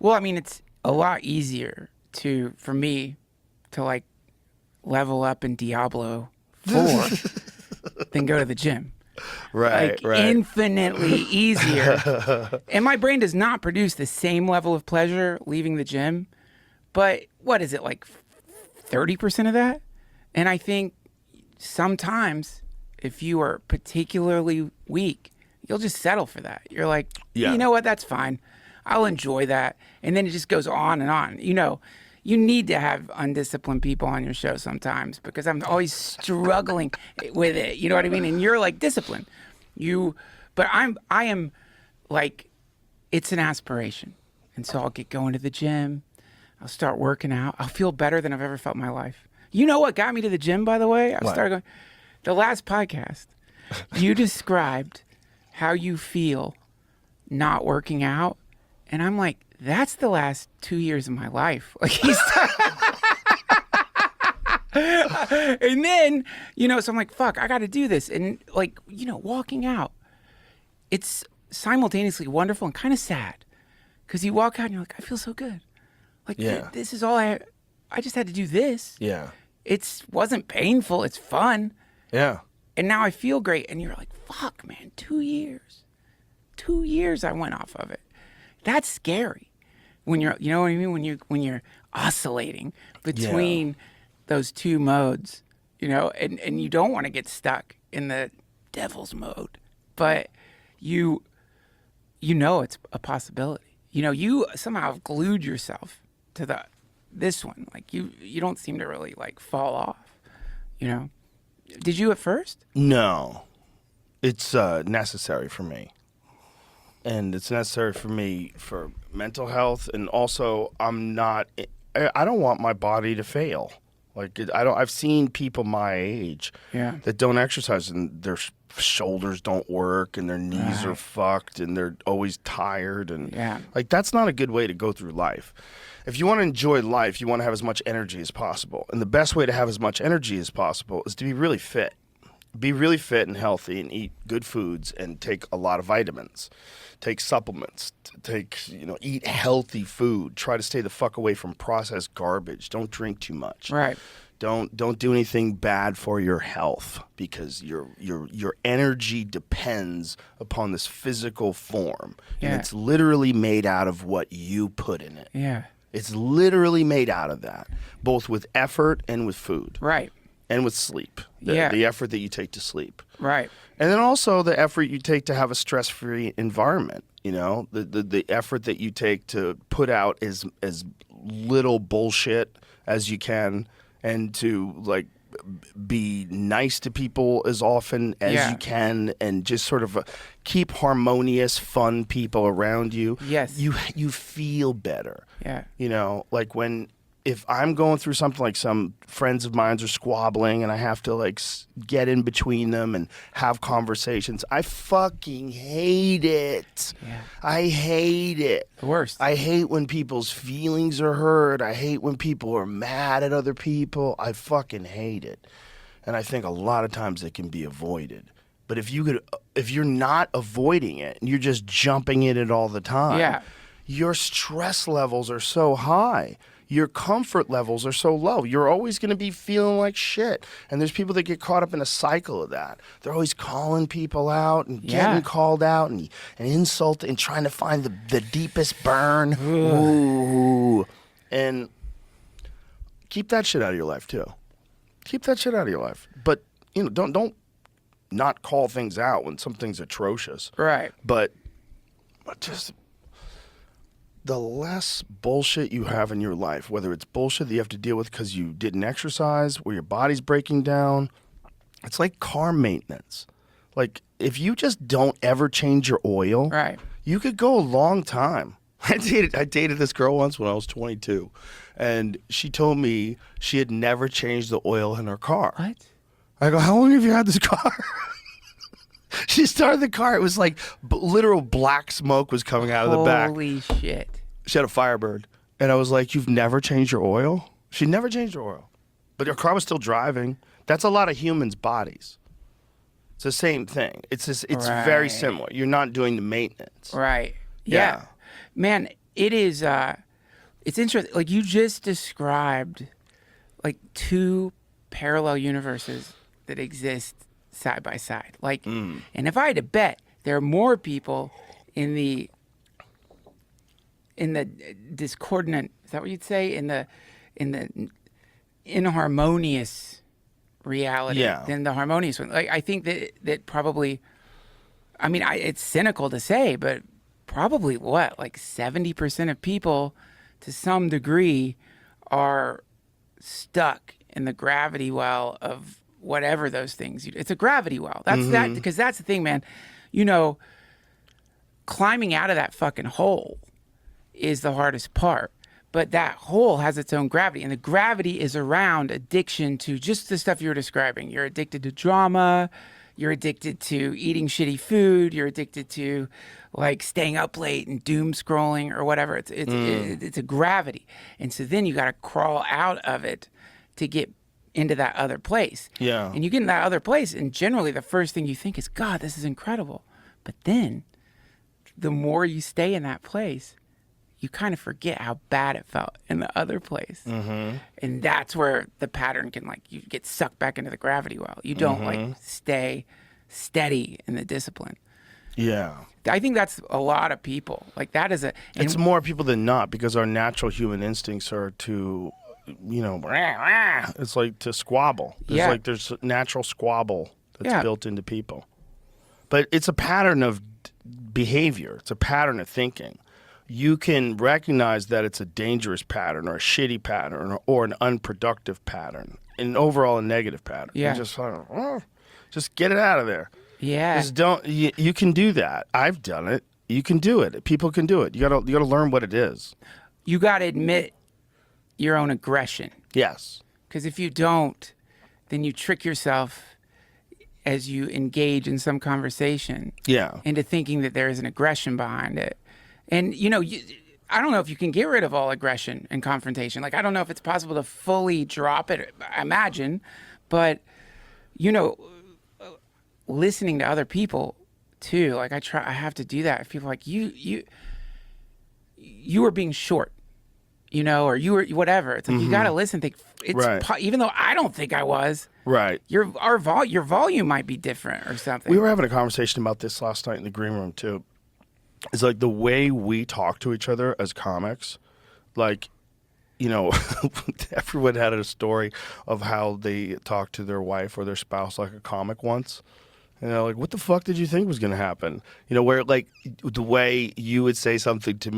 Well, I mean, it's a lot easier for me to like level up in Diablo 4 than go to the gym. Right, like infinitely easier. And my brain does not produce the same level of pleasure leaving the gym. But what is it, like 30% of that? And I think sometimes if you are particularly weak, you'll just settle for that. You're like, you know what, that's fine. I'll enjoy that. And then it just goes on and on. You know, you need to have undisciplined people on your show sometimes because I'm always struggling with it. You know what I mean? And you're like disciplined. But I am like, it's an aspiration. And so I'll get going to the gym. I'll start working out. I'll feel better than I've ever felt in my life. You know what got me to the gym, by the way? I started going, the last podcast, you described how you feel not working out. And I'm like, that's the last 2 years of my life. Like and then, you know, so I'm like, fuck, I got to do this. And like, you know, walking out, it's simultaneously wonderful and kind of sad because you walk out and you're like, I feel so good. Like, this is all I just had to do this. Yeah. It wasn't painful. It's fun. Yeah. And now I feel great. And you're like, fuck, man, 2 years. 2 years I went off of it. That's scary. When you're, you know what I mean? When you're oscillating between those two modes, you know, and you don't want to get stuck in the devil's mode, but you know it's a possibility. You know, you somehow have glued yourself to this one. Like you don't seem to really like fall off, you know? Did you at first? No. It's necessary for me. And it's necessary for me for mental health, and also I don't want my body to fail. Like I've seen people my age that don't exercise and their shoulders don't work and their knees are fucked and they're always tired and like that's not a good way to go through life. If you want to enjoy life, you want to have as much energy as possible. And the best way to have as much energy as possible is to be really fit. Be really fit and healthy and eat good foods and take a lot of vitamins. Take supplements, eat healthy food. Try to stay the fuck away from processed garbage. Don't drink too much. Right. Don't do anything bad for your health because your energy depends upon this physical form. And it's literally made out of what you put in it. Yeah. It's literally made out of that, both with effort and with food. Right. And with sleep. The effort that you take to sleep. Right. And then also the effort you take to have a stress-free environment, you know, the effort that you take to put out as little bullshit as you can and to like be nice to people as often as you can and just sort of keep harmonious, fun people around you. Yes. You feel better. Yeah. You know, like if I'm going through something like some friends of mine are squabbling and I have to like get in between them and have conversations, I fucking hate it. Yeah. I hate it. The worst. I hate when people's feelings are hurt. I hate when people are mad at other people. I fucking hate it. And I think a lot of times it can be avoided. But if you're not avoiding it and you're just jumping in it all the time, your stress levels are so high. Your comfort levels are so low. You're always going to be feeling like shit. And there's people that get caught up in a cycle of that. They're always calling people out and getting called out and insulted and trying to find the deepest burn. Ooh. And keep that shit out of your life too. Keep that shit out of your life. But you know, don't not call things out when something's atrocious. Right. But just the less bullshit you have in your life, whether it's bullshit that you have to deal with because you didn't exercise, where your body's breaking down, it's like car maintenance. Like, if you just don't ever change your oil, you could go a long time. I dated this girl once when I was 22, and she told me she had never changed the oil in her car. What? I go, how long have you had this car? She started the car. It was like literal black smoke was coming out of the back. Holy shit. She had a Firebird. And I was like, you've never changed your oil? She never changed her oil. But her car was still driving. That's a lot of humans' bodies. It's the same thing. It's very similar. You're not doing the maintenance. Right. Yeah. Man, it is. It's interesting. Like you just described, like two parallel universes that exist side by side. Like, and if I had to bet, there are more people in the discordant. Is that what you'd say? In the inharmonious reality than the harmonious one. Like I think that probably. I mean, it's cynical to say, but probably what, like 70% of people, to some degree, are stuck in the gravity well of whatever those things. It's a gravity well. That's that, because that's the thing, man. You know, climbing out of that fucking hole is the hardest part. But that hole has its own gravity, and the gravity is around addiction to just the stuff you were describing. You're addicted to drama. You're addicted to eating shitty food. You're addicted to like staying up late and doom scrolling or whatever. It's a gravity. And so then you got to crawl out of it to get into that other place. Yeah. And you get in that other place, and generally the first thing you think is, God, this is incredible. But then the more you stay in that place, you kind of forget how bad it felt in the other place. And that's where the pattern can, like, you get sucked back into the gravity well. You don't like stay steady in the discipline. Yeah. I think that's a lot of people. Like that is It's more people than not, because our natural human instincts are to, you know, it's like to squabble. There's natural squabble that's built into people. But it's a pattern of behavior. It's a pattern of thinking. You can recognize that it's a dangerous pattern or a shitty pattern or an unproductive pattern, and overall a negative pattern. Yeah. And just get it out of there. Yeah. Just don't. You can do that. I've done it. You can do it. People can do it. You gotta learn what it is. You gotta admit your own aggression. Yes. Because if you don't, then you trick yourself as you engage in some conversation into thinking that there is an aggression behind it. And, you know, I don't know if you can get rid of all aggression and confrontation. Like, I don't know if it's possible to fully drop it, I imagine. But, you know, listening to other people, too. Like, I have to do that. If people are like, you were being short, you know, or you were whatever. It's like, you got to listen. Think, even though I don't think I was. Right. Your volume might be different or something. We were having a conversation about this last night in the green room, too. It's like the way we talk to each other as comics, like, you know, everyone had a story of how they talked to their wife or their spouse like a comic once. And they're like, what the fuck did you think was going to happen? You know, where like the way you would say something to me